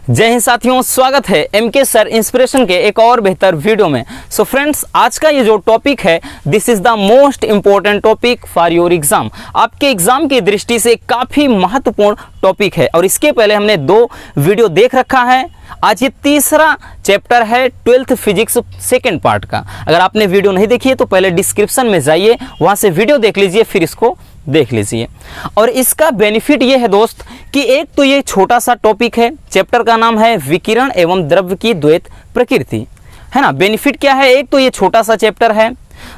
जय हिंद साथियों, स्वागत है एमके सर इंस्पिरेशन के एक और बेहतर वीडियो में। सो फ्रेंड्स, आज का ये जो टॉपिक है, this is the most important topic for your exam. आपके एग्जाम की दृष्टि से काफ़ी महत्वपूर्ण टॉपिक है और इसके पहले हमने 2 वीडियो देख रखा है। आज ये तीसरा चैप्टर है 12th फिजिक्स सेकेंड पार्ट का। अगर आपने वीडियो नहीं देखी है तो पहले डिस्क्रिप्शन में जाइए, वहाँ से वीडियो देख लीजिए, फिर इसको देख लीजिए। और इसका बेनिफिट ये है दोस्त कि एक तो ये छोटा सा टॉपिक है, चैप्टर का नाम है विकिरण एवं द्रव्य की द्वैत प्रकृति, है ना। बेनिफिट क्या है, एक तो ये छोटा सा चैप्टर है,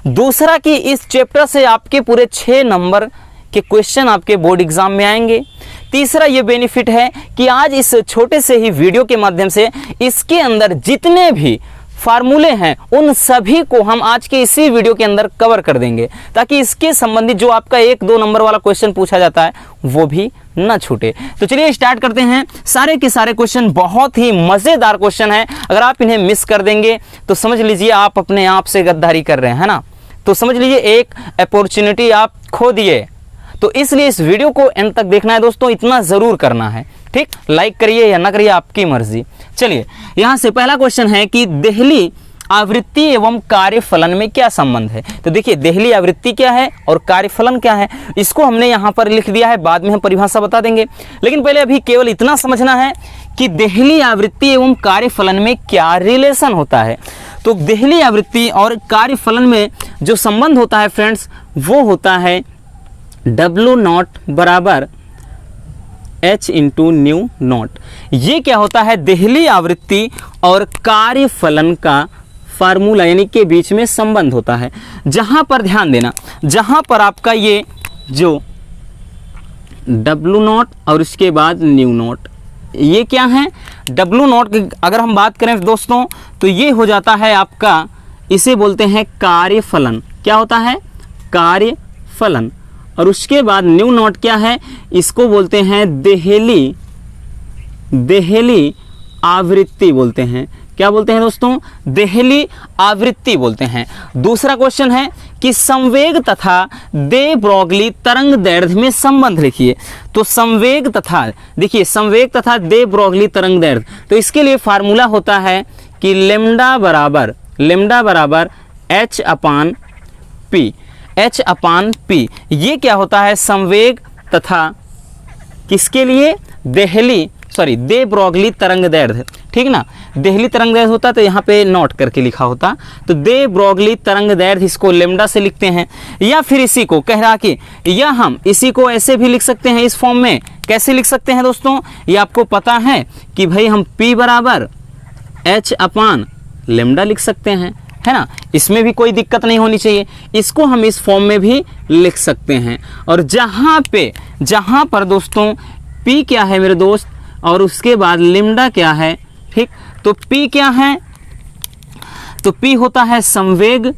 दूसरा कि इस चैप्टर से आपके पूरे 6 नंबर के क्वेश्चन आपके बोर्ड एग्जाम में आएंगे। तीसरा ये बेनिफिट है कि आज इस छोटे से ही वीडियो के माध्यम से इसके अंदर जितने भी फार्मूले हैं उन सभी को हम आज के इसी वीडियो के अंदर कवर कर देंगे, ताकि इसके संबंधित जो आपका 1-2 नंबर वाला क्वेश्चन पूछा जाता है वो भी न छूटे। तो चलिए स्टार्ट करते हैं। सारे के सारे क्वेश्चन बहुत ही मज़ेदार क्वेश्चन हैं। अगर आप इन्हें मिस कर देंगे तो समझ लीजिए आप अपने आप से गद्दारी कर रहे हैं, है ना। तो समझ लीजिए एक अपॉर्चुनिटी आप खो दिए। तो इसलिए इस वीडियो को एंड तक देखना है दोस्तों, इतना ज़रूर करना है, ठीक। लाइक करिए या ना करिए, आपकी मर्जी। चलिए यहाँ से पहला क्वेश्चन है कि देहली आवृत्ति एवं कार्यफलन में क्या संबंध है। तो देखिए, देहली आवृत्ति क्या है और कार्यफलन क्या है, इसको हमने यहाँ पर लिख दिया है, बाद में हम परिभाषा बता देंगे। लेकिन पहले अभी केवल इतना समझना है कि देहली आवृत्ति एवं कार्यफलन में क्या रिलेशन होता है। तो देहली आवृत्ति और कार्यफलन में जो संबंध होता है फ्रेंड्स, वो होता है W0 बराबर H इंटू न्यू नॉट। ये क्या होता है, देहली आवृत्ति और कार्यफलन का फार्मूला यानी के बीच में संबंध होता है। जहां पर ध्यान देना, जहां पर आपका ये जो W0 और उसके बाद न्यू नॉट, ये क्या है W0 की अगर हम बात करें दोस्तों तो ये हो जाता है आपका, इसे बोलते हैं कार्यफलन। क्या होता है, कार्यफलन। और उसके बाद न्यू नॉट क्या है, इसको बोलते हैं देहली आवृत्ति बोलते हैं। क्या बोलते हैं दोस्तों, देहली आवृत्ति बोलते हैं। दूसरा क्वेश्चन है कि संवेग तथा दे ब्रोगली तरंग दैर्ध्य में संबंध लिखिए। तो संवेग तथा, देखिए संवेग तथा दे ब्रोगली तरंग दैर्ध्य, तो इसके लिए फार्मूला होता है कि लेम्डा बराबर H/P। ये क्या होता है, संवेग तथा किसके लिए, दे ब्रोगली तरंग दैर्ध्य, ठीक ना। देहली तरंग दैर्ध्य होता तो यहाँ पे नोट करके लिखा होता, तो दे ब्रोगली तरंग दैर्ध्य इसको लेम्डा से लिखते हैं। या फिर इसी को कह रहा कि, या हम इसी को ऐसे भी लिख सकते हैं इस फॉर्म में। कैसे लिख सकते हैं दोस्तों, ये आपको पता है कि भाई हम P बराबर H/λ लिख सकते हैं, है ना। इसमें भी कोई दिक्कत नहीं होनी चाहिए, इसको हम इस फॉर्म में भी लिख सकते हैं। और जहाँ पर दोस्तों P क्या है मेरे दोस्त, और उसके बाद लिम्डा क्या है, ठीक। तो P क्या है, तो P होता है संवेग,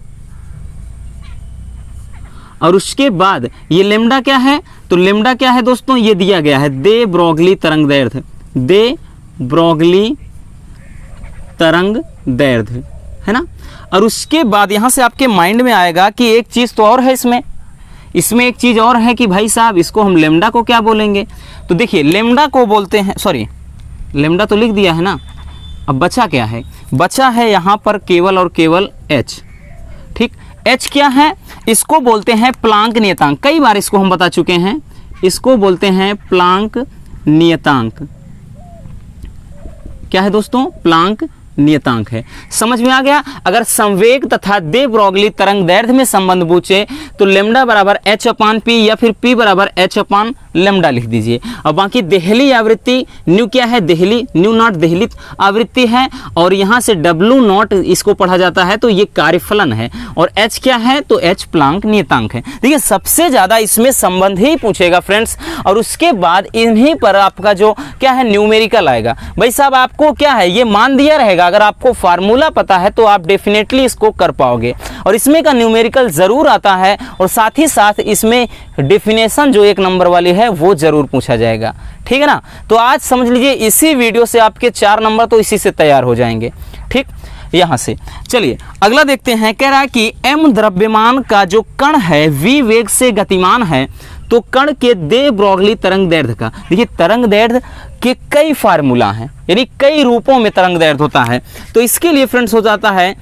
और उसके बाद ये लेम्डा क्या है, तो लेम्डा क्या है दोस्तों, ये दिया गया है दे ब्रोगली तरंग दैर्ध्य, है ना। और उसके बाद यहाँ से आपके माइंड में आएगा कि एक चीज़ तो और है इसमें एक चीज़ और है कि भाई साहब इसको हम लेम्डा को क्या बोलेंगे। तो देखिए लेम्डा को बोलते हैं, सॉरी लेम्डा तो लिख दिया है ना, अब बचा क्या है, बचा है यहाँ पर केवल और केवल H, ठीक। H क्या है, इसको बोलते हैं प्लांक नियतांक। कई बार इसको हम बता चुके हैं, इसको बोलते हैं प्लांक नियतांक। क्या है दोस्तों, प्लांक नियतांक है। समझ में आ गया। अगर संवेग तथा दे ब्रोगली तरंग दैर्ध्य में संबंध पूछे तो लेम्डा बराबर H/P या फिर P बराबर H/λ लिख दीजिए। अब बाकी देहली आवृत्ति, न्यू क्या है, न्यू नॉट देहली आवृत्ति है, और यहाँ से W0 इसको पढ़ा जाता है तो ये कार्यफलन है, और H क्या है, तो H प्लांक नियतांक है। देखिए सबसे ज़्यादा इसमें संबंध ही पूछेगा फ्रेंड्स, और उसके बाद इन्हीं पर आपका जो क्या है न्यूमेरिकल आएगा। भाई साहब आपको क्या है, ये मान दिया रहेगा, अगर आपको फार्मूला पता है तो आप डेफिनेटली इसको कर पाओगे, और इसमें का न्यूमेरिकल ज़रूर आता है, और साथ ही साथ इसमें डेफिनेशन जो 1 नंबर वाली है वो ज़रूर पूछा जाएगा, ठीक है ना। तो आज समझ लीजिए इसी वीडियो से आपके 4 नंबर तो इसी से तैयार हो जाएंगे, ठीक। यहाँ से चलिए अगला देखते हैं। कह रहा है कि m द्रव्यमान का जो कण है v वेग से गतिमान है तो कण के दे ब्रॉगली तरंग दैर्ध्य का, देखिए तरंग दैर्ध्य के कई फार्मूला हैं, यानी कई रूपों में तरंग दैर्ध्य होता है। तो इसके लिए फ्रेंड्स हो जाता है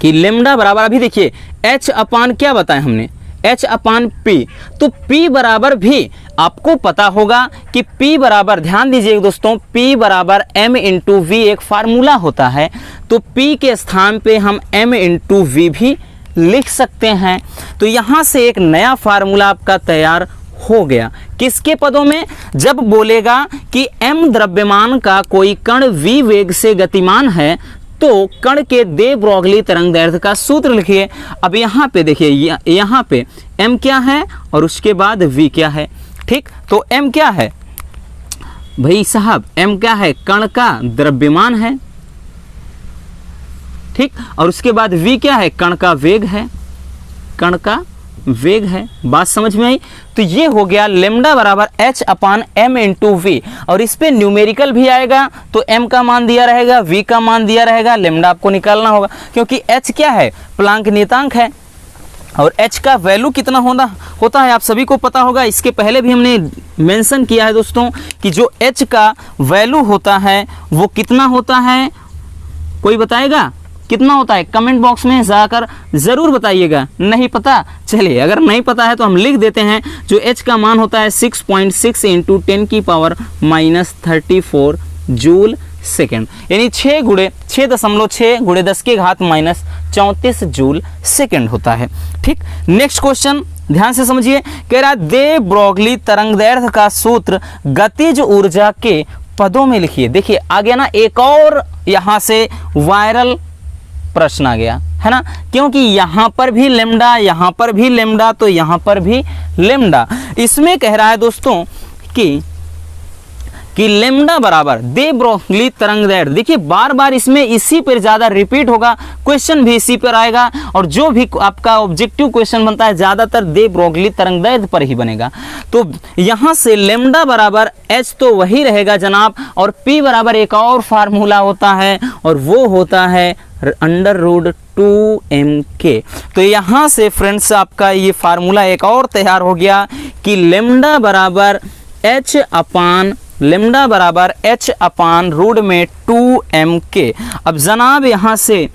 कि लेमडा बराबर, अभी देखिए h अपान क्या बताया हमने, h अपान p, तो p बराबर भी आपको पता होगा कि p बराबर, ध्यान दीजिए दोस्तों, p बराबर m इंटू v एक फार्मूला होता है, तो p के स्थान पे हम m इंटू v भी लिख सकते हैं। तो यहाँ से एक नया फार्मूला आपका तैयार हो गया, किसके पदों में, जब बोलेगा कि m द्रव्यमान का कोई कण v वेग से गतिमान है तो कण के दे ब्रॉगली तरंग दैर्ध्य का सूत्र लिखिए। अब यहाँ पे देखिए, यहाँ पे m क्या है और उसके बाद v क्या है, ठीक। तो m क्या है भाई साहब, m क्या है, कण का द्रव्यमान है, ठीक, और उसके बाद v क्या है, कण का वेग है, कण का वेग है। बात समझ में आई। तो ये हो गया लेमडा बराबर h अपान m इंटू वी, और इस पे न्यूमेरिकल भी आएगा तो m का मान दिया रहेगा, v का मान दिया रहेगा, लेमडा आपको निकालना होगा क्योंकि h क्या है, प्लांक नियतांक है, और h का वैल्यू कितना होता है आप सभी को पता होगा। इसके पहले भी हमने मेंशन किया है दोस्तों कि जो h का वैल्यू होता है वो कितना होता है, कोई बताएगा कितना होता है, कमेंट बॉक्स में जाकर ज़रूर बताइएगा। नहीं पता, चलिए अगर नहीं पता है तो हम लिख देते हैं, जो h का मान होता है 6.6 इंटू 10 की पावर -34 जूल सेकेंड, यानी 6.6 गुणे 10 के घात -34 जूल सेकेंड होता है, ठीक। नेक्स्ट क्वेश्चन ध्यान से समझिए, कह रहा दे ब्रॉगली तरंग दैर्ध्य का सूत्र गतिज ऊर्जा के पदों में लिखिए। देखिए आ गया ना एक और यहाँ से वायरल प्रश्न आ गया है ना, क्योंकि यहाँ पर भी लेमडा, यहाँ पर भी लेमडा, तो यहाँ पर भी लेमडा। इसमें कह रहा है दोस्तों कि लेमडा बराबर दे ब्रॉगली तरंग दैर्ध्य, देखिए बार बार इसमें इसी पर ज़्यादा रिपीट होगा, क्वेश्चन भी इसी पर आएगा, और जो भी आपका ऑब्जेक्टिव क्वेश्चन बनता है ज़्यादातर दे ब्रॉगली तरंग दैर्ध्य पर ही बनेगा। तो यहाँ से लेमडा बराबर h तो वही रहेगा जनाब, और p बराबर एक और फार्मूला होता है और वो होता है √2mk। तो यहाँ से फ्रेंड्स आपका ये फार्मूला एक और तैयार हो गया कि लेमडा बराबर h अपान रूट में 2mk। अब जनाब यहाँ से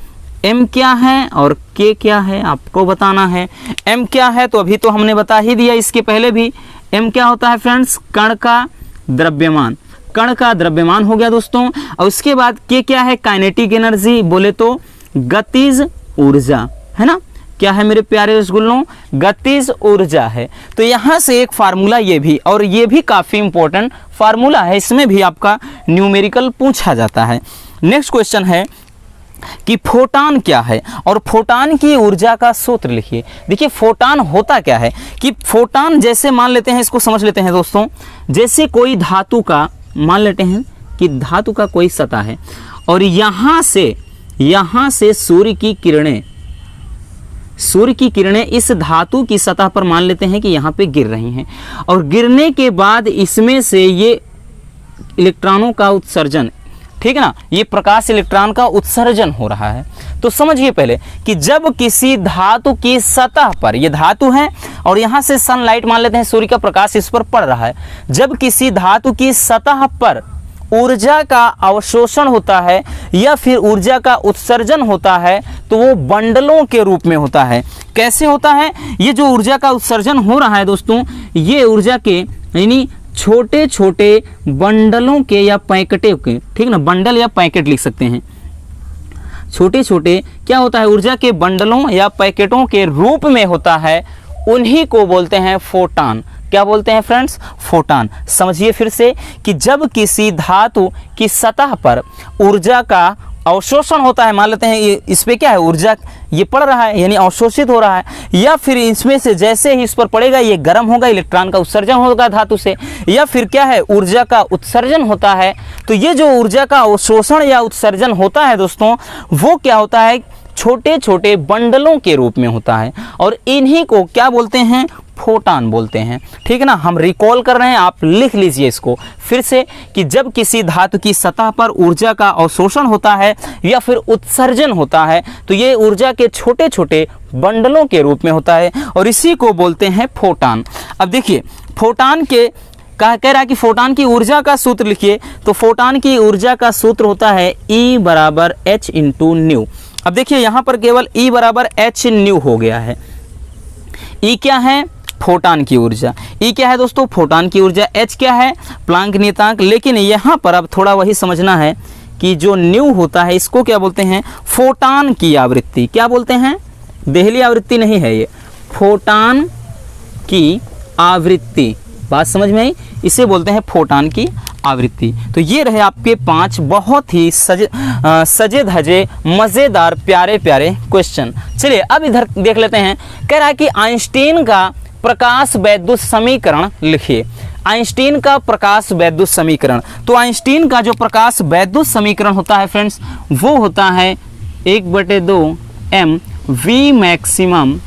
m क्या है और k क्या है आपको बताना है। m क्या है तो अभी तो हमने बता ही दिया, इसके पहले भी। m क्या होता है फ्रेंड्स, कण का द्रव्यमान, कण का द्रव्यमान हो गया दोस्तों। और उसके बाद k क्या है, काइनेटिक एनर्जी, बोले तो गतिज ऊर्जा, है ना। क्या है मेरे प्यारे रसगुल्लों, गतिज ऊर्जा है। तो यहाँ से एक फार्मूला ये भी, और ये भी काफ़ी इंपॉर्टेंट फार्मूला है, इसमें भी आपका न्यूमेरिकल पूछा जाता है। नेक्स्ट क्वेश्चन है कि फोटान क्या है, और फोटान की ऊर्जा का सूत्र लिखिए। देखिए फोटान होता क्या है कि फोटान, जैसे मान लेते हैं, इसको समझ लेते हैं दोस्तों, जैसे कोई धातु का, मान लेते हैं कि धातु का कोई सतह है और यहाँ से सूर्य की किरणें इस धातु की सतह पर मान लेते हैं कि यहाँ पे गिर रही हैं, और गिरने के बाद इसमें से ये इलेक्ट्रॉनों का उत्सर्जन, ठीक है ना, ये प्रकाश इलेक्ट्रॉन का उत्सर्जन हो रहा है। तो समझिए पहले कि जब किसी धातु की सतह पर, ये धातु है और यहाँ से सनलाइट मान लेते हैं, सूर्य का प्रकाश इस पर पड़ रहा है, जब किसी धातु की सतह पर ऊर्जा का अवशोषण होता है या फिर ऊर्जा का उत्सर्जन होता है तो वो बंडलों के रूप में होता है। कैसे होता है, ये जो ऊर्जा का उत्सर्जन हो रहा है दोस्तों, ये ऊर्जा के यानी छोटे छोटे बंडलों के या पैकेटों के, ठीक ना, बंडल या पैकेट लिख सकते हैं, छोटे छोटे क्या होता है, ऊर्जा के बंडलों या पैकेटों के रूप में होता है, उन्हीं को बोलते हैं फोटान। क्या बोलते हैं फ्रेंड्स, फोटान। समझिए फिर से कि जब किसी धातु की सतह पर ऊर्जा का अवशोषण होता है, मान लेते हैं ये इस पे क्या है, ऊर्जा ये पड़ रहा है यानी अवशोषित हो रहा है, या फिर इसमें से जैसे ही इस पर पड़ेगा ये गर्म होगा, इलेक्ट्रॉन का उत्सर्जन होगा धातु से, या फिर क्या है ऊर्जा का उत्सर्जन होता है। तो ये जो ऊर्जा का अवशोषण या उत्सर्जन होता है दोस्तों, वो क्या होता है छोटे छोटे बंडलों के रूप में होता है और इन्हीं को क्या बोलते हैं, फोटान बोलते हैं। ठीक है ना, हम रिकॉल कर रहे हैं, आप लिख लीजिए इसको फिर से कि जब किसी धातु की सतह पर ऊर्जा का अवशोषण होता है या फिर उत्सर्जन होता है तो ये ऊर्जा के छोटे छोटे बंडलों के रूप में होता है और इसी को बोलते हैं फोटान। अब देखिए फोटान के कह रहा है कि फोटान की ऊर्जा का सूत्र लिखिए, तो फोटान की ऊर्जा का सूत्र होता है E बराबर h इंटू न्यू। अब देखिए यहाँ पर केवल E बराबर h न्यू हो गया है। E क्या है, फोटान की ऊर्जा। E क्या है दोस्तों, फोटान की ऊर्जा। h क्या है, प्लांक नियतांक। लेकिन यहाँ पर अब थोड़ा वही समझना है कि जो न्यू होता है इसको क्या बोलते हैं, फोटान की आवृत्ति। क्या बोलते हैं, देहली आवृत्ति नहीं है ये, फोटान की आवृत्ति। बात समझ में आई, इसे बोलते हैं फोटान की आवृत्ति। तो ये रहे आपके 5 बहुत ही सजे धजे मज़ेदार प्यारे प्यारे क्वेश्चन। चलिए अब इधर देख लेते हैं। कह रहा है कि आइंस्टीन का प्रकाश वैद्युत समीकरण लिखिए। आइंस्टीन का प्रकाश वैद्युत समीकरण, तो आइंस्टीन का जो प्रकाश वैद्युत समीकरण होता है फ्रेंड्स वो होता है 1/2 m v मैक्सिमम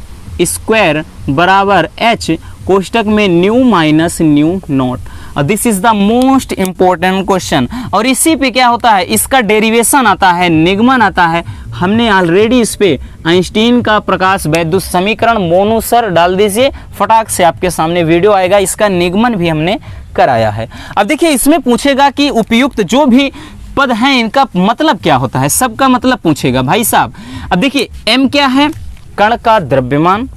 स्क्वायर बराबर h कोष्टक में new minus new not. This is the most important question और इसी पे क्या होता है, इसका डेरिवेशन आता है, निगमन आता है। हमने ऑलरेडी इस पे आइंस्टीन का प्रकाश वैद्युत समीकरण मोनू सर डाल दीजिए, फटाक से आपके सामने वीडियो आएगा, इसका निगमन भी हमने कराया है। अब देखिए इसमें पूछेगा कि उपयुक्त जो भी पद हैं इनका मतलब क्या होता है, सबका मतलब पूछेगा भाई साहब। अब देखिए m क्या है, कण का द्रव्यमान।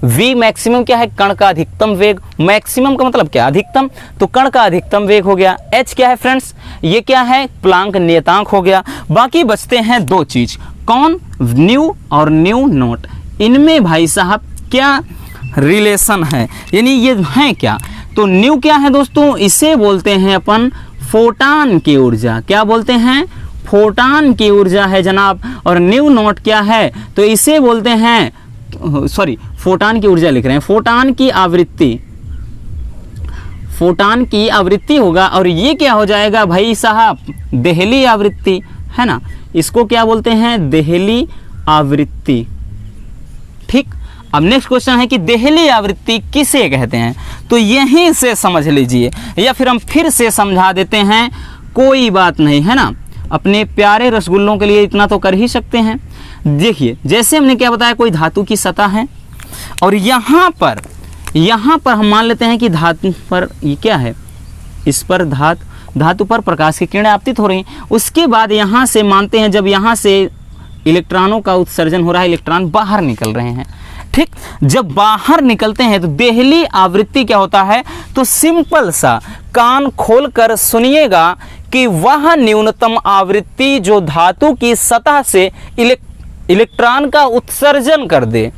v मैक्सिमम क्या है, कण का अधिकतम वेग। मैक्सिमम का मतलब क्या, अधिकतम, तो कण का अधिकतम वेग हो गया। h क्या है फ्रेंड्स, ये क्या है, प्लांक नियतांक हो गया। बाकी बचते हैं 2 चीज, कौन, न्यू और न्यू नॉट। इनमें भाई साहब क्या रिलेशन है, यानी ये है क्या, तो न्यू क्या है दोस्तों, इसे बोलते हैं अपन फोटान की ऊर्जा। क्या बोलते हैं, फोटान की ऊर्जा है जनाब। और न्यू नॉट क्या है, तो इसे बोलते हैं, सॉरी फोटान की ऊर्जा लिख रहे हैं, फोटान की आवृत्ति। फोटान की आवृत्ति होगा और ये क्या हो जाएगा भाई साहब, देहली आवृत्ति, है ना, इसको क्या बोलते हैं, देहली आवृत्ति। ठीक, अब नेक्स्ट क्वेश्चन है कि देहली आवृत्ति किसे कहते हैं, तो यहीं से समझ लीजिए या फिर हम फिर से समझा देते हैं, कोई बात नहीं, है ना, अपने प्यारे रसगुल्लों के लिए इतना तो कर ही सकते हैं। देखिए जैसे हमने क्या बताया, कोई धातु की सतह है और यहाँ पर हम मान लेते हैं कि धातु पर ये क्या है, इस पर धातु पर प्रकाश की किरणें आपतित हो रही हैं। उसके बाद यहाँ से मानते हैं जब यहाँ से इलेक्ट्रॉनों का उत्सर्जन हो रहा है, इलेक्ट्रॉन बाहर निकल रहे हैं। ठीक, जब बाहर निकलते हैं तो देहली आवृत्ति क्या होता है, तो सिंपल सा कान खोलकर सुनिएगा कि वह न्यूनतम आवृत्ति जो धातु की सतह से इलेक्ट्रॉन का उत्सर्जन कर दे,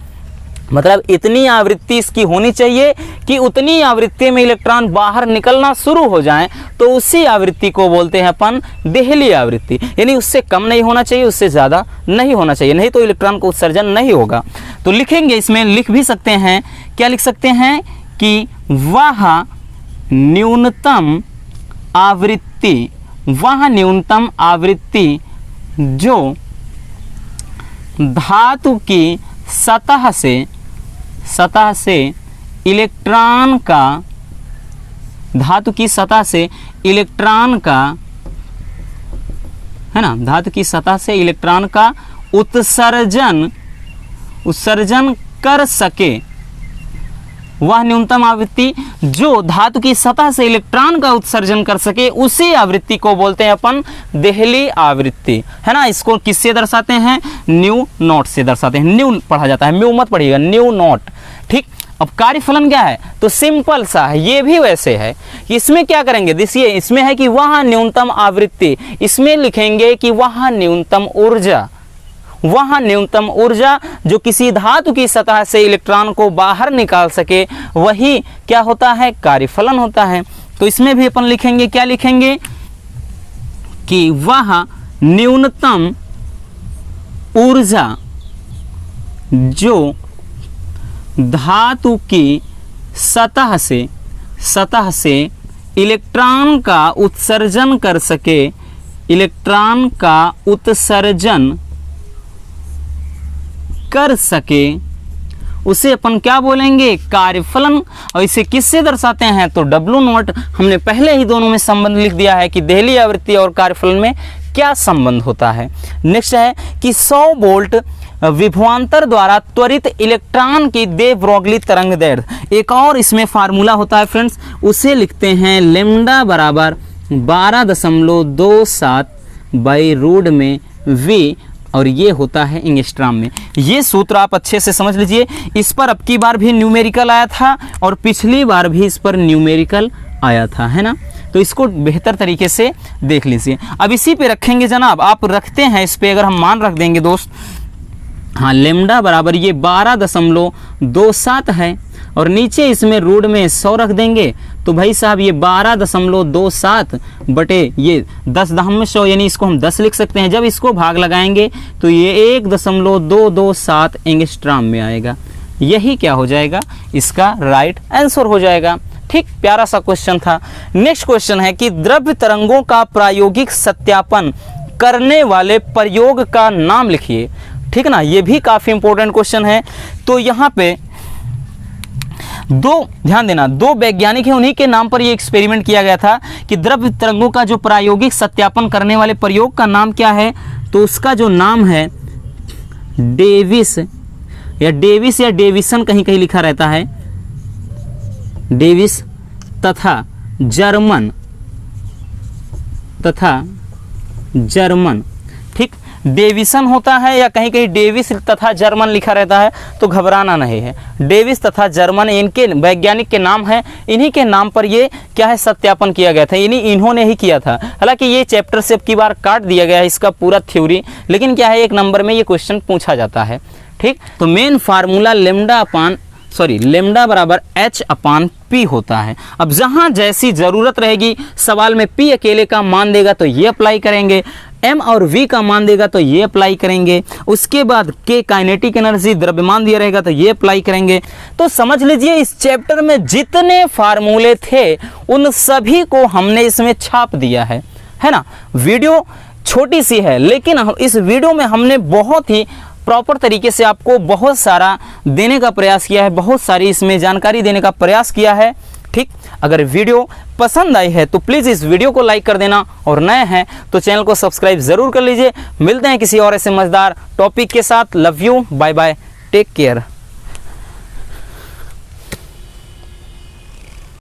मतलब इतनी आवृत्ति इसकी होनी चाहिए कि उतनी आवृत्ति में इलेक्ट्रॉन बाहर निकलना शुरू हो जाएं, तो उसी आवृत्ति को बोलते हैं अपन देहली आवृत्ति। यानी उससे कम नहीं होना चाहिए, उससे ज़्यादा नहीं होना चाहिए, नहीं तो इलेक्ट्रॉन का उत्सर्जन नहीं होगा। तो लिखेंगे, इसमें लिख भी सकते हैं, क्या लिख सकते हैं कि वह न्यूनतम आवृत्ति जो धातु की सतह से इलेक्ट्रॉन का, धातु की सतह से इलेक्ट्रॉन का, है ना, धातु की सतह से इलेक्ट्रॉन का उत्सर्जन कर सके, वह न्यूनतम आवृत्ति जो धातु की सतह से इलेक्ट्रॉन का उत्सर्जन कर सके, उसी आवृत्ति को बोलते हैं अपन देहली आवृत्ति, है ना। इसको किससे दर्शाते हैं, न्यू नॉट से दर्शाते हैं। न्यू पढ़ा जाता है, म्यू मत पढ़िएगा, न्यू नॉट। ठीक, अब कार्यफलन क्या है, तो सिंपल सा है, ये भी वैसे है। इसमें क्या करेंगे, देखिए इसमें है कि वह न्यूनतम आवृत्ति, इसमें लिखेंगे कि वह न्यूनतम ऊर्जा जो किसी धातु की सतह से इलेक्ट्रॉन को बाहर निकाल सके, वही क्या होता है, कार्यफलन होता है। तो इसमें भी अपन लिखेंगे, क्या लिखेंगे कि वह न्यूनतम ऊर्जा जो धातु की सतह से इलेक्ट्रॉन का उत्सर्जन कर सके, इलेक्ट्रॉन का उत्सर्जन कर सके उसे अपन क्या बोलेंगे, कार्यफलन। और इसे किससे दर्शाते हैं, तो डब्ल्यू नॉट। हमने पहले ही दोनों में संबंध लिख दिया है कि देहली आवृत्ति और कार्यफलन में क्या संबंध होता है। नेक्स्ट है कि 100 वोल्ट विभवांतर द्वारा त्वरित इलेक्ट्रॉन की दे ब्रोगली तरंग दैर्ध्य। एक और इसमें फार्मूला होता है फ्रेंड्स, उसे लिखते हैं लेमडा बराबर 12.27 बाई रूट में v, और ये होता है एंगस्ट्रॉम में। ये सूत्र आप अच्छे से समझ लीजिए। इस पर अब की बार भी न्यूमेरिकल आया था और पिछली बार भी इस पर न्यूमेरिकल आया था, है ना। तो इसको बेहतर तरीके से देख लीजिए। अब इसी पे रखेंगे जनाब, आप रखते हैं इस पे, अगर हम मान रख देंगे दोस्त, हाँ लेमडा बराबर ये 12.27 है और नीचे इसमें रूट में 100 रख देंगे, तो भाई साहब ये 12.27 बटे ये 10 यानी इसको हम 10 लिख सकते हैं। जब इसको भाग लगाएंगे तो ये 1.227 एंगस्ट्रॉम में आएगा। यही क्या हो जाएगा, इसका राइट आंसर हो जाएगा। ठीक, प्यारा सा क्वेश्चन था। नेक्स्ट क्वेश्चन है कि द्रव्य तरंगों का प्रायोगिक सत्यापन करने वाले प्रयोग का नाम लिखिए। ठीक ना, ये भी काफी इंपॉर्टेंट क्वेश्चन है। तो यहाँ पे ध्यान देना, 2 वैज्ञानिक हैं, उन्हीं के नाम पर ये एक्सपेरिमेंट किया गया था कि द्रव्य तरंगों का जो प्रायोगिक सत्यापन करने वाले प्रयोग का नाम क्या है, तो उसका जो नाम है डेविस या डेविसन कहीं कहीं लिखा रहता है, डेविस तथा जर्मन। ठीक, डेविसन होता है या कहीं कहीं डेविस तथा जर्मन लिखा रहता है, तो घबराना नहीं है। डेविस तथा जर्मन इनके वैज्ञानिक के नाम हैं, इन्हीं के नाम पर ये क्या है सत्यापन किया गया था, इन्होंने ही किया था। हालांकि ये चैप्टर से अब की बार काट दिया गया है इसका पूरा थ्योरी, लेकिन क्या है 1 नंबर में ये क्वेश्चन पूछा जाता है। ठीक, तो मेन फार्मूला लेमडा बराबर H/P होता है। अब जहां जैसी जरूरत रहेगी, सवाल में P अकेले का मान देगा तो ये अप्लाई करेंगे, M और V का मान देगा तो ये अप्लाई करेंगे, उसके बाद K काइनेटिक एनर्जी द्रव्यमान दिया रहेगा तो ये अप्लाई करेंगे। तो समझ लीजिए इस चैप्टर में जितने फार्मूले थे उन सभी को हमने इसमें छाप दिया है ना। वीडियो छोटी सी है, लेकिन इस वीडियो में हमने बहुत ही प्रॉपर तरीके से आपको बहुत सारा देने का प्रयास किया है, बहुत सारी इसमें जानकारी देने का प्रयास किया है। ठीक, अगर वीडियो पसंद आई है तो प्लीज़ इस वीडियो को लाइक कर देना, और नए हैं तो चैनल को सब्सक्राइब ज़रूर कर लीजिए। मिलते हैं किसी और ऐसे मज़ेदार टॉपिक के साथ। Love you, bye bye, take care.